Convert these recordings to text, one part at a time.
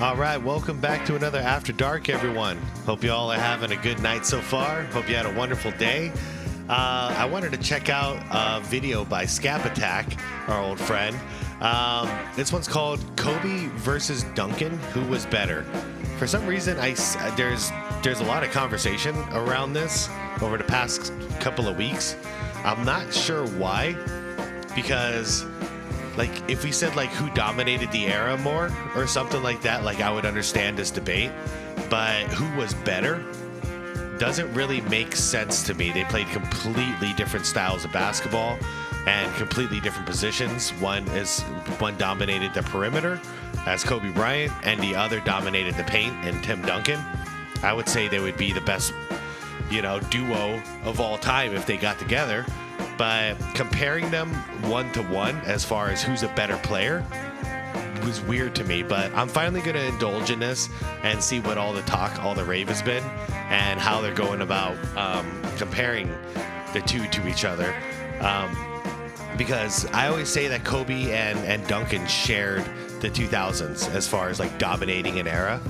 All right, welcome back to another After Dark, everyone. Hope you all are having a good night so far. Hope you had a wonderful day. I wanted to check out a video by Scap Attack, our old friend. This one's called Kobe versus Duncan. Who was better? For some reason, there's a lot of conversation around this over the past couple of weeks. I'm not sure why, because like if we said like who dominated the era more or something like that, like I would understand this debate. But who was better doesn't really make sense to me. They played completely different styles of basketball and completely different positions. One dominated the perimeter as Kobe Bryant, and the other dominated the paint and Tim Duncan. I would say they would be the best, duo of all time if they got together. But comparing them one to one as far as who's a better player was weird to me. But I'm finally going to indulge in this and see what all the rave has been and how they're going about comparing the two to each other. Because I always say that Kobe and Duncan shared the 2000s as far as like dominating an era.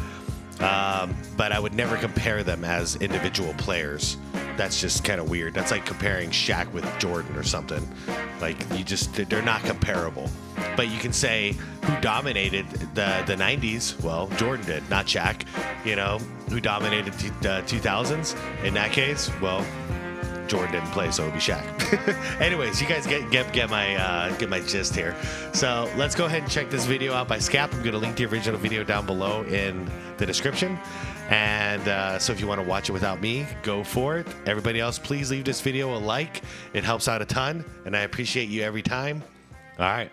But I would never compare them as individual players. That's just kind of weird. That's like comparing Shaq with Jordan or something. Like they're not comparable. But you can say who dominated the 90s? Well, Jordan did, not Shaq. Who dominated the 2000s? In that case, well, Jordan didn't play, so it would be Shaq. Anyways, you guys get my gist here. So let's go ahead and check this video out by Scap. I'm going to link the original video down below in the description. And so if you want to watch it without me, go for it. Everybody else, please leave this video a like. It helps out a ton, and I appreciate you every time. All right,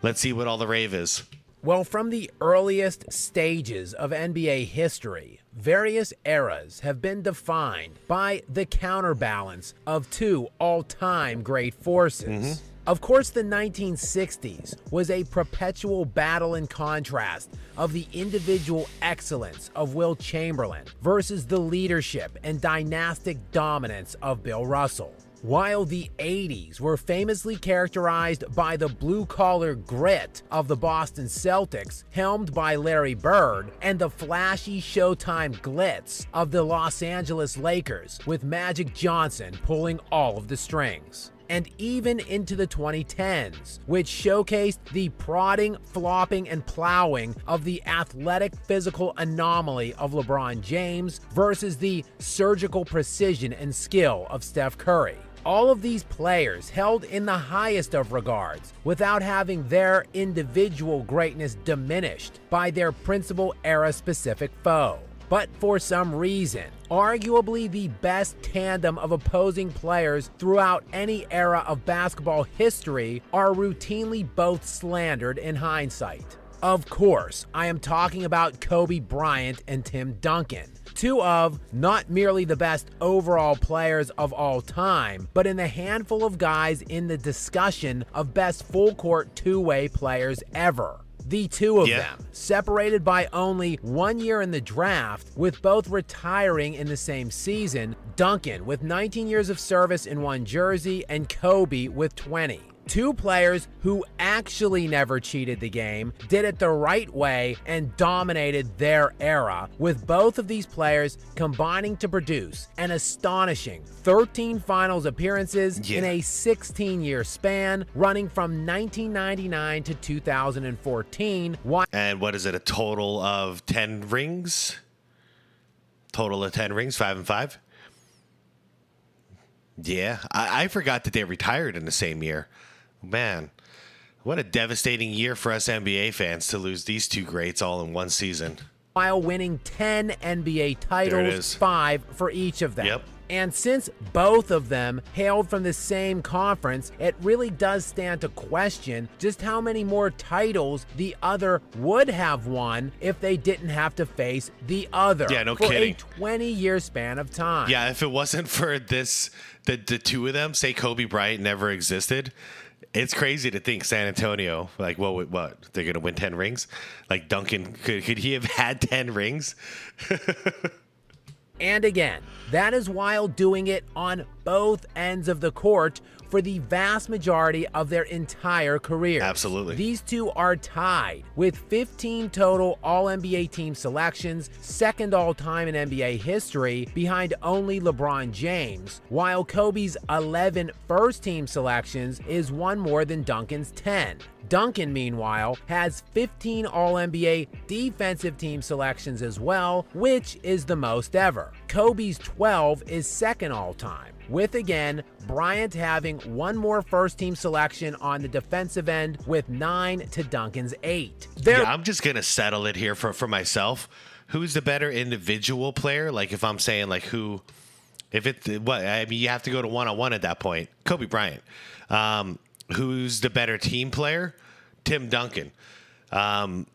let's see what all the rave is. Well, from the earliest stages of NBA history, various eras have been defined by the counterbalance of two all-time great forces. Of course, the 1960s was a perpetual battle and contrast of the individual excellence of Wilt Chamberlain versus the leadership and dynastic dominance of Bill Russell. While the 80s were famously characterized by the blue-collar grit of the Boston Celtics, helmed by Larry Bird, and the flashy Showtime glitz of the Los Angeles Lakers, with Magic Johnson pulling all of the strings. And even into the 2010s, which showcased the prodding, flopping, and plowing of the athletic physical anomaly of LeBron James versus the surgical precision and skill of Steph Curry. All of these players held in the highest of regards without having their individual greatness diminished by their principal era-specific foe. But for some reason, arguably the best tandem of opposing players throughout any era of basketball history are routinely both slandered in hindsight. Of course, I am talking about Kobe Bryant and Tim Duncan, two of not merely the best overall players of all time, but in the handful of guys in the discussion of best full-court two-way players ever. The two of them, separated by only 1 year in the draft, with both retiring in the same season, Duncan with 19 years of service in one jersey and Kobe with 20. Two players who actually never cheated the game, did it the right way, and dominated their era, with both of these players combining to produce an astonishing 13 finals appearances in a 16-year span, running from 1999 to 2014. And what is it, a total of 10 rings? Total of 10 rings, 5 and 5? Yeah, I forgot that they retired in the same year. Man, what a devastating year for us NBA fans to lose these two greats all in one season. While winning 10 NBA titles, 5 for each of them. And since both of them hailed from the same conference, it really does stand to question just how many more titles the other would have won if they didn't have to face the other for a 20-year span of time. Yeah, if it wasn't for this, the two of them, say Kobe Bryant never existed, it's crazy to think San Antonio, like, what they're going to win 10 rings? Like Duncan, could he have had 10 rings? And again, that is while doing it on both ends of the court for the vast majority of their entire careers. Absolutely. These two are tied with 15 total All-NBA team selections, second all-time in NBA history, behind only LeBron James, while Kobe's 11 first-team selections is one more than Duncan's 10. Duncan, meanwhile, has 15 All-NBA defensive team selections as well, which is the most ever. Kobe's 12 is second all-time, with again Bryant having one more first-team selection on the defensive end with 9 to Duncan's 8. Yeah, I'm just gonna settle it here for myself. Who's the better individual player? Like if I'm saying like who, if it's what I mean, you have to go to one-on-one at that point. Kobe Bryant. Who's the better team player? Tim Duncan. Was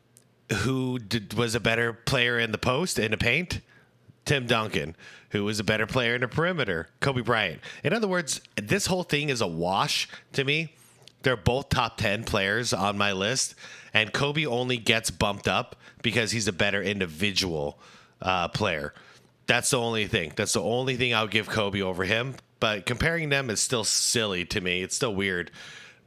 a better player in the post, in the paint? Tim Duncan. Who was a better player in the perimeter? Kobe Bryant. In other words, this whole thing is a wash to me. They're both top 10 players on my list, and Kobe only gets bumped up because he's a better individual player. That's the only thing. That's the only thing I'll give Kobe over him. But comparing them is still silly to me. It's still weird.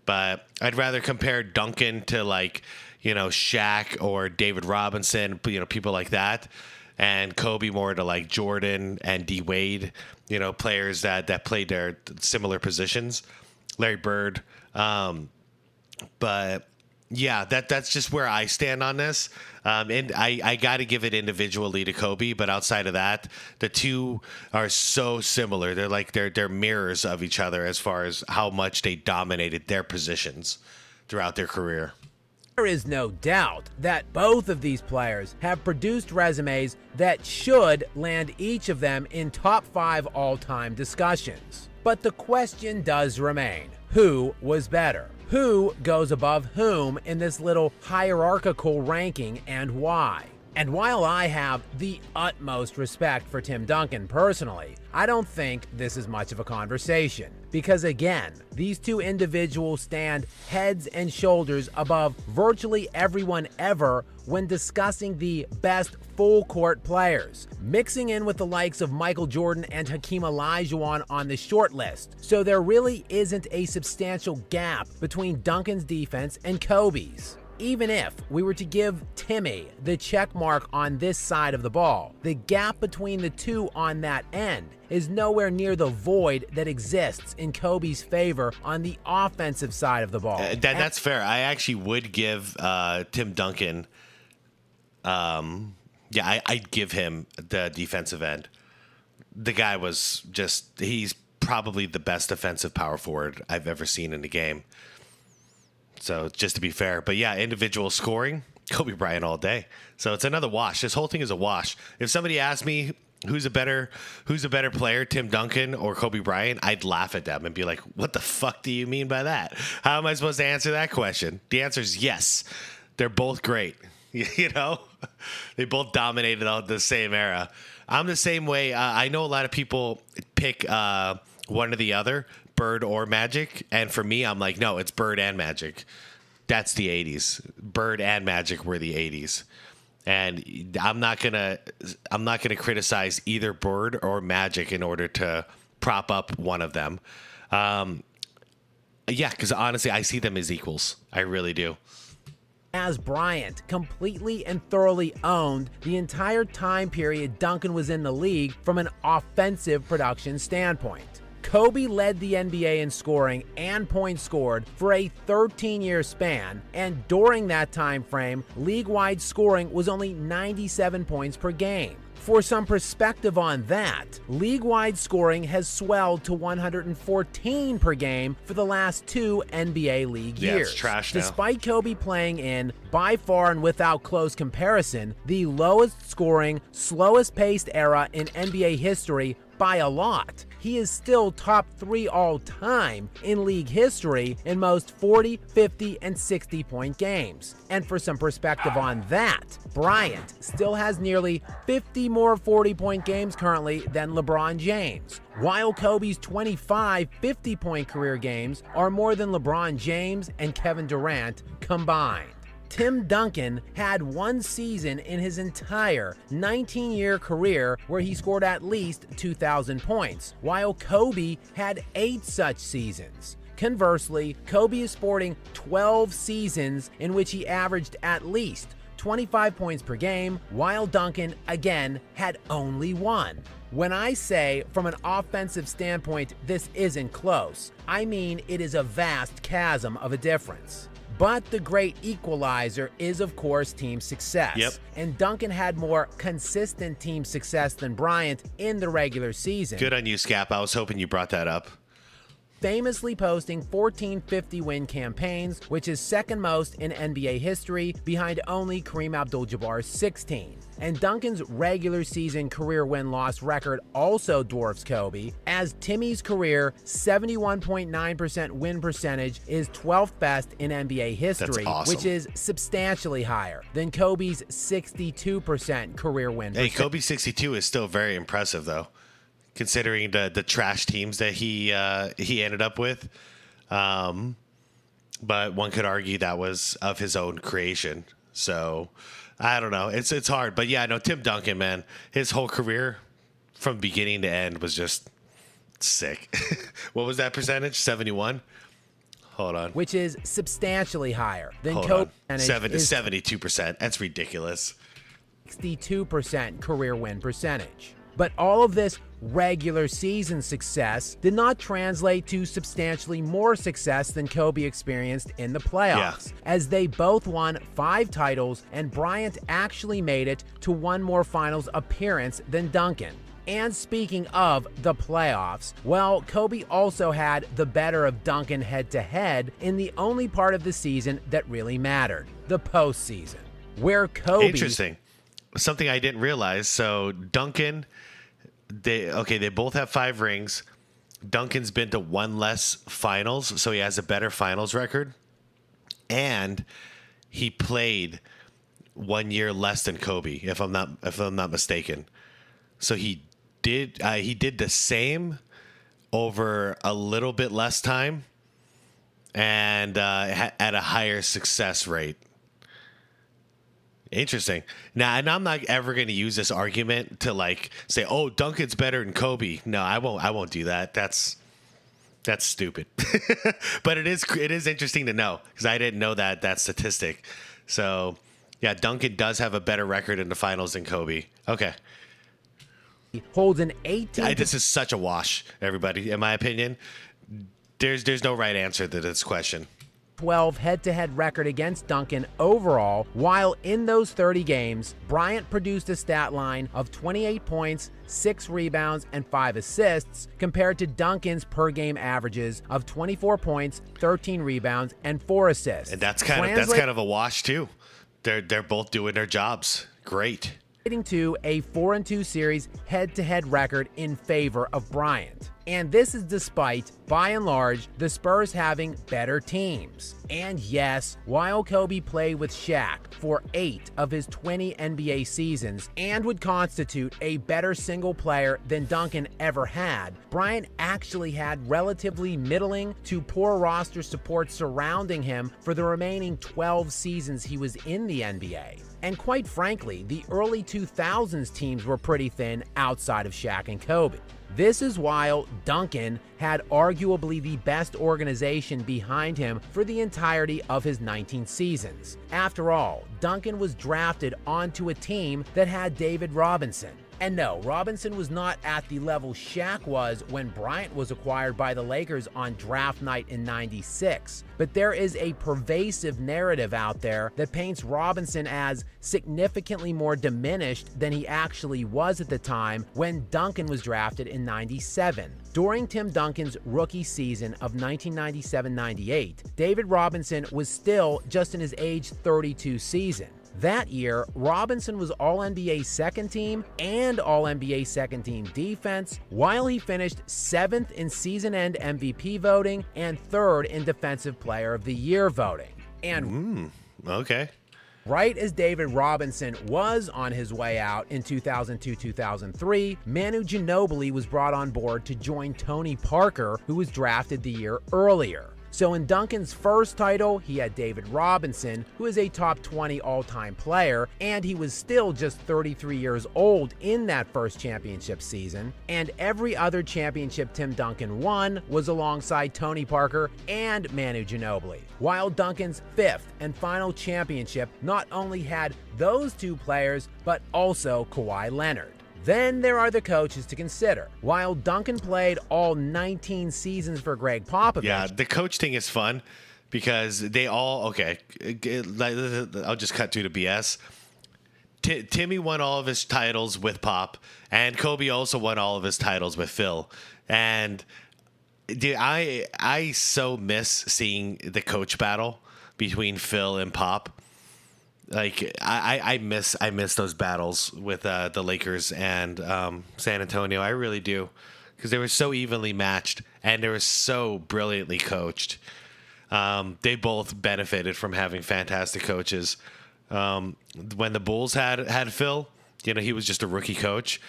But I'd rather compare Duncan to like, Shaq or David Robinson, people like that, and Kobe more to like Jordan and D Wade, players that played their similar positions, Larry Bird. But yeah, that's just where I stand on this. And I got to give it individually to Kobe, but outside of that, the two are so similar. They're like they're mirrors of each other as far as how much they dominated their positions throughout their career. There is no doubt that both of these players have produced resumes that should land each of them in top 5 all-time discussions. But the question does remain, who was better? Who goes above whom in this little hierarchical ranking, and why? And while I have the utmost respect for Tim Duncan personally, I don't think this is much of a conversation. Because again, these two individuals stand heads and shoulders above virtually everyone ever when discussing the best full-court players, mixing in with the likes of Michael Jordan and Hakeem Olajuwon on the short list. So there really isn't a substantial gap between Duncan's defense and Kobe's. Even if we were to give Timmy the check mark on this side of the ball, the gap between the two on that end is nowhere near the void that exists in Kobe's favor on the offensive side of the ball. That's fair. I actually would give Tim Duncan, I'd give him the defensive end. The guy was he's probably the best defensive power forward I've ever seen in the game. So just to be fair, but yeah, individual scoring, Kobe Bryant all day. So it's another wash. This whole thing is a wash. If somebody asked me who's a better player, Tim Duncan or Kobe Bryant, I'd laugh at them and be like, what the fuck do you mean by that? How am I supposed to answer that question? The answer is yes. They're both great. They both dominated the same era. I'm the same way. I know a lot of people pick one or the other, Bird or Magic, and for me, I'm like, no, it's Bird and Magic. That's the 80s. Bird and Magic were the 80s, and I'm not gonna criticize either Bird or Magic in order to prop up one of them. Because honestly, I see them as equals. I really do. As Bryant completely and thoroughly owned the entire time period Duncan was in the league from an offensive production standpoint. Kobe led the NBA in scoring and points scored for a 13-year span, and during that time frame, league-wide scoring was only 97 points per game. For some perspective on that, league-wide scoring has swelled to 114 per game for the last 2 NBA league years. It's trash now. Despite Kobe playing in, by far and without close comparison, the lowest scoring, slowest paced era in NBA history by a lot, he is still top 3 all-time in league history in most 40, 50, and 60-point games. And for some perspective on that, Bryant still has nearly 50 more 40-point games currently than LeBron James, while Kobe's 25 50-point career games are more than LeBron James and Kevin Durant combined. Tim Duncan had one season in his entire 19-year career where he scored at least 2,000 points, while Kobe had 8 such seasons. Conversely, Kobe is sporting 12 seasons in which he averaged at least 25 points per game, while Duncan, again, had only 1. When I say from an offensive standpoint this isn't close, I mean it is a vast chasm of a difference. But the great equalizer is, of course, team success. Yep. And Duncan had more consistent team success than Bryant in the regular season. Good on you, Scap. I was hoping you brought that up. Famously posting 14 50-win campaigns, which is second most in NBA history, behind only Kareem Abdul-Jabbar's 16. And Duncan's regular season career win-loss record also dwarfs Kobe, as Timmy's career 71.9% win percentage is 12th best in NBA history, That's awesome. which is substantially higher than Kobe's 62% career win Hey, percentage. Kobe 62 is still very impressive, though, considering the trash teams that he ended up with. But one could argue that was of his own creation. So I don't know. It's hard. But yeah, no, Tim Duncan, man, his whole career from beginning to end was just sick. What was that percentage? 71? Hold on. Which is substantially higher than Hold Kobe's on. percentage is 72%. That's ridiculous. 62% career win percentage. But all of this regular season success did not translate to substantially more success than Kobe experienced in the playoffs, as they both won 5 titles and Bryant actually made it to one more finals appearance than Duncan. And speaking of the playoffs, well, Kobe also had the better of Duncan head-to-head in the only part of the season that really mattered, the postseason, where Kobe... Interesting. Something I didn't realize. So Duncan, they both have 5 rings. Duncan's been to 1 less finals, so he has a better finals record. And he played 1 year less than Kobe, if I'm not mistaken. So he did the same over a little bit less time and at a higher success rate. Interesting. Now, and I'm not ever going to use this argument to like say, "Oh, Duncan's better than Kobe." No, I won't do that. That's stupid. But it is interesting to know, because I didn't know that statistic. So, yeah, Duncan does have a better record in the finals than Kobe. Okay. holds an 18... This is such a wash, everybody. In my opinion, there's no right answer to this question. 12 head-to-head record against Duncan overall, while in those 30 games, Bryant produced a stat line of 28 points, 6 rebounds, and 5 assists, compared to Duncan's per-game averages of 24 points, 13 rebounds, and 4 assists. And that's kind of a wash too. They're both doing their jobs. Great. Leading to a 4-2 series head-to-head record in favor of Bryant. And this is despite, by and large, the Spurs having better teams. And yes, while Kobe played with Shaq for 8 of his 20 NBA seasons and would constitute a better single player than Duncan ever had, Bryant actually had relatively middling to poor roster support surrounding him for the remaining 12 seasons he was in the NBA. And quite frankly, the early 2000s teams were pretty thin outside of Shaq and Kobe. This is while Duncan had arguably the best organization behind him for the entirety of his 19 seasons. After all, Duncan was drafted onto a team that had David Robinson. And no, Robinson was not at the level Shaq was when Bryant was acquired by the Lakers on draft night in '96. But there is a pervasive narrative out there that paints Robinson as significantly more diminished than he actually was at the time when Duncan was drafted in '97. During Tim Duncan's rookie season of 1997-98, David Robinson was still just in his age 32 season. That year, Robinson was All-NBA second team and All-NBA second team defense, while he finished 7th in season-end MVP voting and 3rd in Defensive Player of the Year voting. And Okay. right as David Robinson was on his way out in 2002-2003, Manu Ginobili was brought on board to join Tony Parker, who was drafted the year earlier. So in Duncan's first title, he had David Robinson, who is a top 20 all-time player, and he was still just 33 years old in that first championship season. And every other championship Tim Duncan won was alongside Tony Parker and Manu Ginobili. While Duncan's fifth and final championship not only had those two players, but also Kawhi Leonard. Then there are the coaches to consider. While Duncan played all 19 seasons for Greg Popovich. Yeah, the coach thing is fun because they all, okay, I'll just cut through the BS. Timmy won all of his titles with Pop, and Kobe also won all of his titles with Phil. And dude, I so miss seeing the coach battle between Phil and Pop. Like I miss those battles with the Lakers and San Antonio. I really do, because they were so evenly matched and they were so brilliantly coached. They both benefited from having fantastic coaches. When the Bulls had Phil, he was just a rookie coach.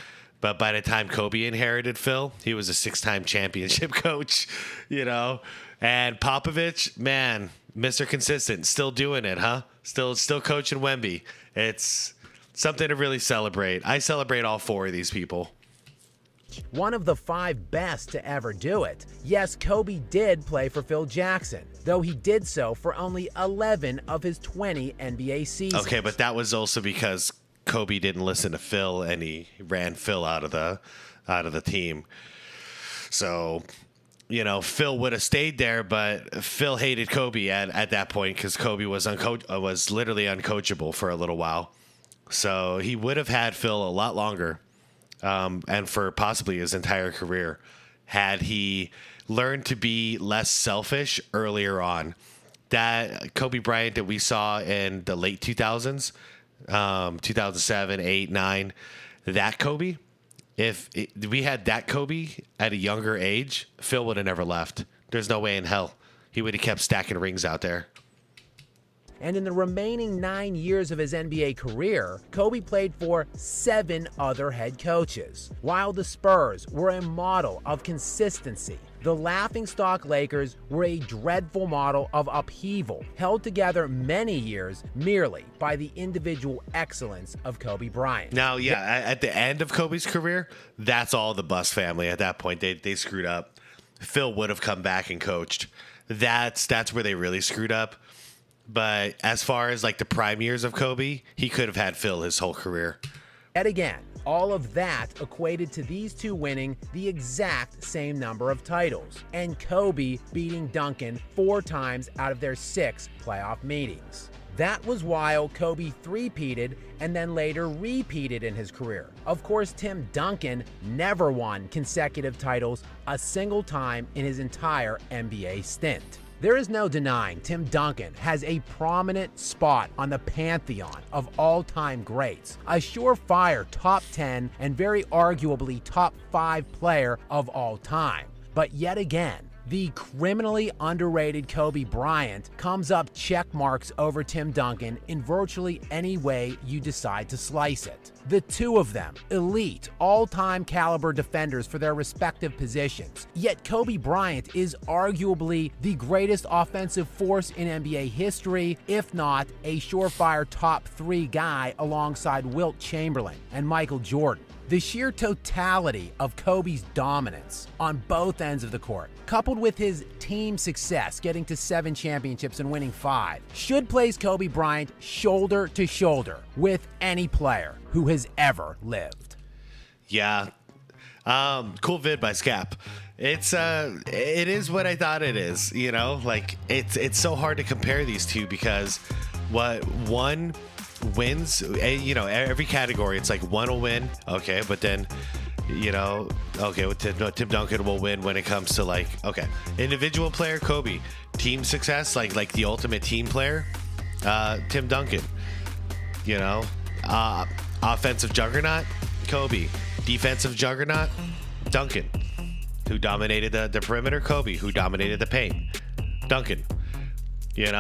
But by the time Kobe inherited Phil, he was a 6-time championship coach, And Popovich, man, Mr. Consistent, still doing it, huh? Still coaching Wemby. It's something to really celebrate. I celebrate all four of these people. One of the 5 best to ever do it. Yes, Kobe did play for Phil Jackson, though he did so for only 11 of his 20 NBA seasons. Okay, but that was also because Kobe didn't listen to Phil and he ran Phil out of the team. So, Phil would have stayed there, but Phil hated Kobe at that point because Kobe was literally uncoachable for a little while. So he would have had Phil a lot longer, and for possibly his entire career, had he learned to be less selfish earlier on. That Kobe Bryant that we saw in the late 2000s, 2007, 8, 9, that Kobe. If we had that Kobe at a younger age, Phil would have never left. There's no way in hell. He would have kept stacking rings out there. And in the remaining 9 years of his NBA career, Kobe played for 7 other head coaches. While the Spurs were a model of consistency, the laughingstock Lakers were a dreadful model of upheaval, held together many years merely by the individual excellence of Kobe Bryant. Now, at the end of Kobe's career, that's all the Bus family. At that point, they screwed up. Phil would have come back and coached. That's where they really screwed up. But as far as like the prime years of Kobe, he could have had Phil his whole career. And again, all of that equated to these two winning the exact same number of titles, and Kobe beating Duncan 4 times out of their 6 playoff meetings. That was while Kobe three-peated and then later repeated in his career. Of course, Tim Duncan never won consecutive titles a single time in his entire NBA stint. There is no denying Tim Duncan has a prominent spot on the pantheon of all-time greats, a surefire top 10 and very arguably top 5 player of all time. But yet again, the criminally underrated Kobe Bryant comes up check marks over Tim Duncan in virtually any way you decide to slice it. The two of them, elite, all-time caliber defenders for their respective positions. Yet Kobe Bryant is arguably the greatest offensive force in NBA history, if not a surefire top 3 guy alongside Wilt Chamberlain and Michael Jordan. The sheer totality of Kobe's dominance on both ends of the court, coupled with his team success getting to 7 championships and winning 5, should place Kobe Bryant shoulder to shoulder with any player who has ever lived. Yeah. Cool vid by Scap. It is what I thought it is, like it's so hard to compare these two because what one wins, every category, it's like one will win, okay, but then Tim Duncan will win when it comes to individual player Kobe, team success, like the ultimate team player, Tim Duncan, offensive juggernaut Kobe, defensive juggernaut Duncan, who dominated the perimeter, Kobe, who dominated the paint, Duncan. In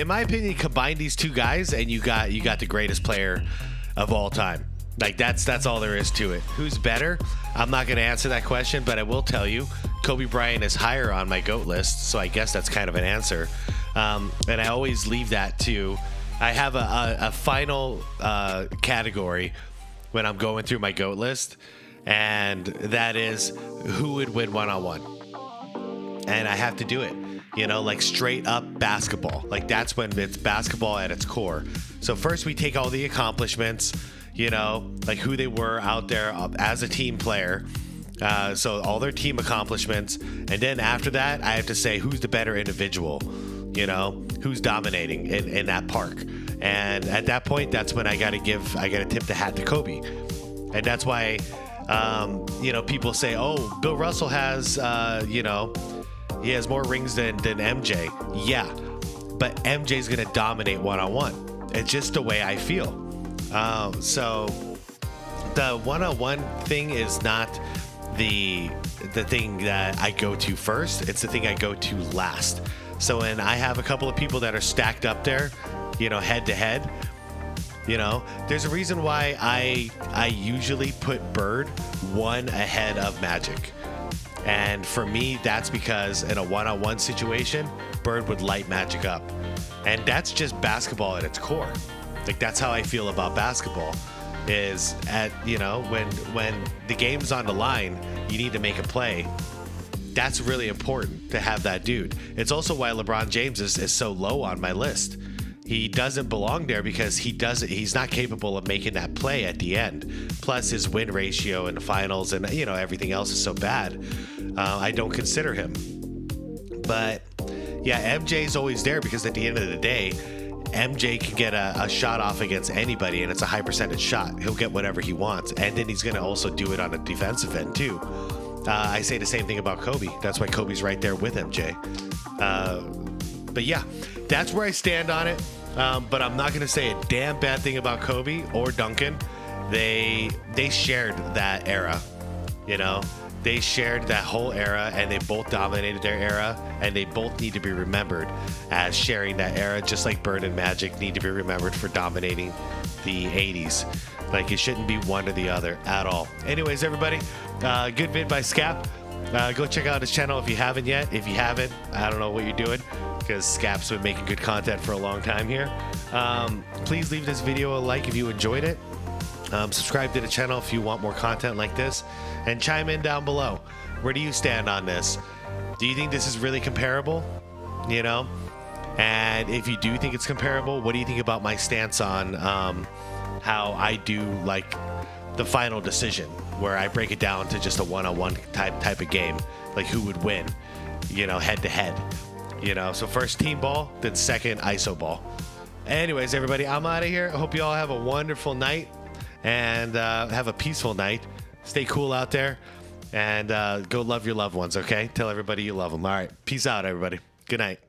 my opinion, combine these two guys and you got the greatest player of all time. Like that's all there is to it. Who's better? I'm not going to answer that question, but I will tell you, Kobe Bryant is higher on my GOAT list, so I guess that's kind of an answer. And I always leave that to, I have a final category when I'm going through my GOAT list, and that is who would win one-on-one. And I have to do it, you know, like straight up basketball. Like that's when it's basketball at its core. So first we take all the accomplishments, you know, like who they were out there as a team player. So all their team accomplishments. And then after that, I have to say who's the better individual, you know, who's dominating in that park. And at that point, that's when I got to tip the hat to Kobe. And that's why, you know, people say, oh, Bill Russell has, you know, he has more rings than MJ. Yeah, but MJ's going to dominate one-on-one. It's just the way I feel. So the one-on-one thing is not the thing that I go to first. It's the thing I go to last. So when I have a couple of people that are stacked up there, you know, head to head, you know, there's a reason why I usually put Bird one ahead of Magic. And for me, that's because in a one-on-one situation, Bird would light Magic up. And that's just basketball at its core. Like, that's how I feel about basketball, is at, you know, when the game's on the line, you need to make a play. That's really important to have that dude. It's also why LeBron James is so low on my list. He doesn't belong there because he's not capable of making that play at the end. Plus his win ratio in the finals and, you know, everything else is so bad. I don't consider him. But yeah, MJ's always there because at the end of the day, MJ can get a shot off against anybody, and it's a high percentage shot. He'll get whatever he wants, and then he's going to also do it on the defensive end too. I say the same thing about Kobe. That's why Kobe's right there with MJ. But yeah, that's where I stand on it. But I'm not going to say a damn bad thing about Kobe or Duncan. They shared that era, you know. They shared that whole era, and they both dominated their era, and they both need to be remembered as sharing that era, just like Bird and Magic need to be remembered for dominating the 80s. Like, it shouldn't be one or the other at all. Anyways, everybody, good vid by Scap. Go check out his channel if you haven't yet. If you haven't, I don't know what you're doing, because Scap's been making good content for a long time here. Please leave this video a like if you enjoyed it. Subscribe to the channel if you want more content like this, and chime in down below. Where do you stand on this? Do you think this is really comparable? You know? And if you do think it's comparable, what do you think about my stance on how I do like the final decision, where I break it down to just a one-on-one type of game, like who would win, you know, head to head, you know? So first team ball, then second ISO ball. Anyways, everybody, I'm out of here. I hope you all have a wonderful night, and have a peaceful night. Stay cool out there, and go love your loved ones, okay? Tell everybody you love them. All right, peace out, everybody. Good night.